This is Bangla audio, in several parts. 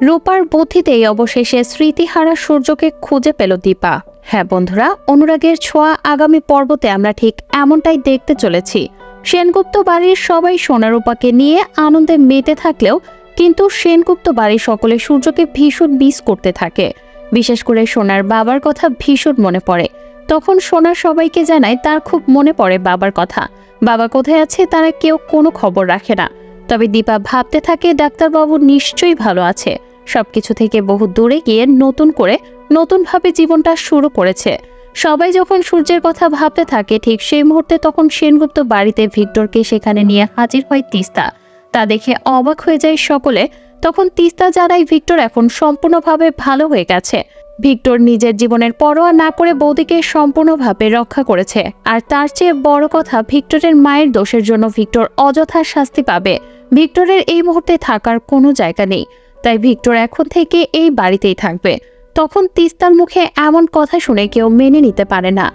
রূপার বুদ্ধিতেই অবশেষে স্মৃতিহারা সূর্যকে খুঁজে পেল দীপা। হ্যাঁ বন্ধুরা, অনুরাগের ছোঁয়া আগামী পর্বতে আমরা ঠিক এমনটাই দেখতে চলেছি। সেনগুপ্ত বাড়ির সবাই সোনারূপাকে নিয়ে আনন্দে মেতে থাকলেও কিন্তু সেনগুপ্ত বাড়ির সকলে সূর্যকে ভীষণ মিস করতে থাকে। বিশেষ করে সোনার বাবার কথা ভীষণ মনে পড়ে। তখন সোনার সবাইকে জানায় তার খুব মনে পড়ে বাবার কথা। বাবা কোথায় আছে তারা কেউ কোনো খবর রাখে না। তবে দীপা ভাবতে থাকে ডাক্তারবাবু নিশ্চয়ই ভালো আছে, সবকিছু থেকে বহু দূরে গিয়ে নতুনভাবে জীবনটা শুরু করেছে। সবাই যখন সূর্যের কথা ভাবতে থাকে ঠিক সেই মুহূর্তে তখন সেনগুপ্ত বাড়িতে ভিক্টরকে সেখানে নিয়ে হাজির হয় তিস্তা। তা দেখে অবাক হয়ে যায় সকলে। তখন তিস্তা জানায় ভিক্টর এখন সম্পূর্ণভাবে ভালো হয়ে গেছে। ভিক্টর নিজের জীবনের পরোয়া না করে বৌদিকে সম্পূর্ণভাবে রক্ষা করেছে। আর তার চেয়ে বড় কথা, ভিক্টরের মায়ের দোষের জন্য ভিক্টর অযথা শাস্তি পাবে। ভিক্টরের এই মুহূর্তে থাকার কোনো জায়গা নেই, তাই ভিক্টর এখন থেকে এই বাড়িতেই থাকবে। তখন তিস্তার মুখে এমন কথা শুনে কেউ মেনে নিতে পারে না।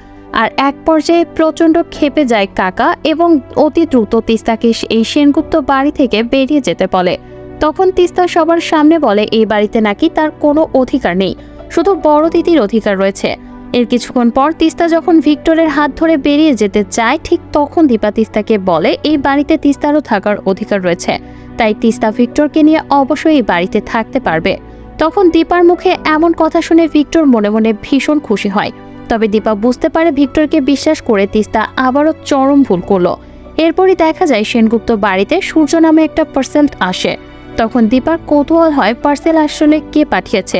আর এক পর্যায়ে প্রচন্ড ক্ষেপে যায় কাকা এবং অতি দ্রুত তিস্তাকে এই সেনগুপ্ত বাড়ি থেকে বেরিয়ে যেতে বলে। তখন তিস্তা সবার সামনে বলে এই বাড়িতে নাকি তার কোনো অধিকার নেই, শুধু বড় দিদির অধিকার রয়েছে। এর কিছুক্ষণ পর তিস্তা যখন ভিক্টরের হাত ধরে বেরিয়ে যেতে চায় ঠিক তখন দীপা তিস্তাকে বলে এই বাড়িতে তিস্তারও থাকার অধিকার রয়েছে, তাই তিস্তা ভিক্টরকে নিয়ে অবশ্যই এই বাড়িতে থাকতে পারবে। তখন দীপার মুখে এমন কথা শুনে ভিক্টর মনে মনে ভীষণ খুশি হয়। তবে দীপা বুঝতে পারে ভিক্টরকে বিশ্বাস করে তিস্তা আবারও চরম ভুল করলো। এরপরই দেখা যায় সেনগুপ্ত বাড়িতে সূর্য নামে একটা পার্সেল আসে। তখন দীপার কৌতূহল হয় পার্সেল আসলে কে পাঠিয়েছে,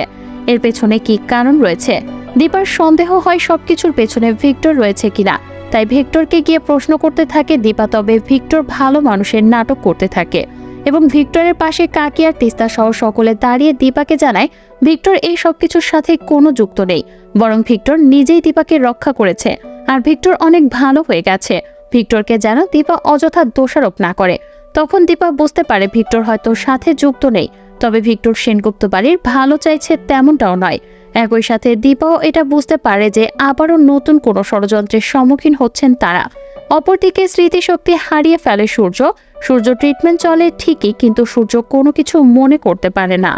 এর পেছনে কি কারণ রয়েছে। দীপার সন্দেহ হয় সবকিছুর পেছনে ভিক্টর রয়েছে কিনা, তাই ভিক্টরকে গিয়ে প্রশ্ন করতে থাকে দীপা। তবে ভিক্টর ভালো মানুষের নাটক করতে থাকে এবং ভিক্টরের পাশে কাকি আর তিস্তা সহ সকলে দাঁড়িয়ে দীপাকে জানায় ভিক্টর এই সবকিছুর সাথে কোনো যুক্ত নেই, বরং ভিক্টর নিজেই দীপাকে রক্ষা করেছে আর ভিক্টর অনেক ভালো হয়ে গেছে। ভিক্টরকে যেন দীপা অযথা দোষারোপ না করে। তখন দীপা বুঝতে পারে ভিক্টর হয়তো সাথে যুক্ত নেই, তবে ভিক্টর সেনগুপ্ত বাড়ির ভালো চাইছে তেমনটাও নয়। একই সাথে দীপাও এটা বুঝতে পারে যে আবারও নতুন কোনো ষড়যন্ত্রের সম্মুখীন হচ্ছেন তারা। অপরদিকে স্মৃতিশক্তি হারিয়ে ফেলে সূর্য। ট্রিটমেন্ট চলে ঠিকই, কিন্তু সূর্য কোনো কিছু মনে করতে পারে না।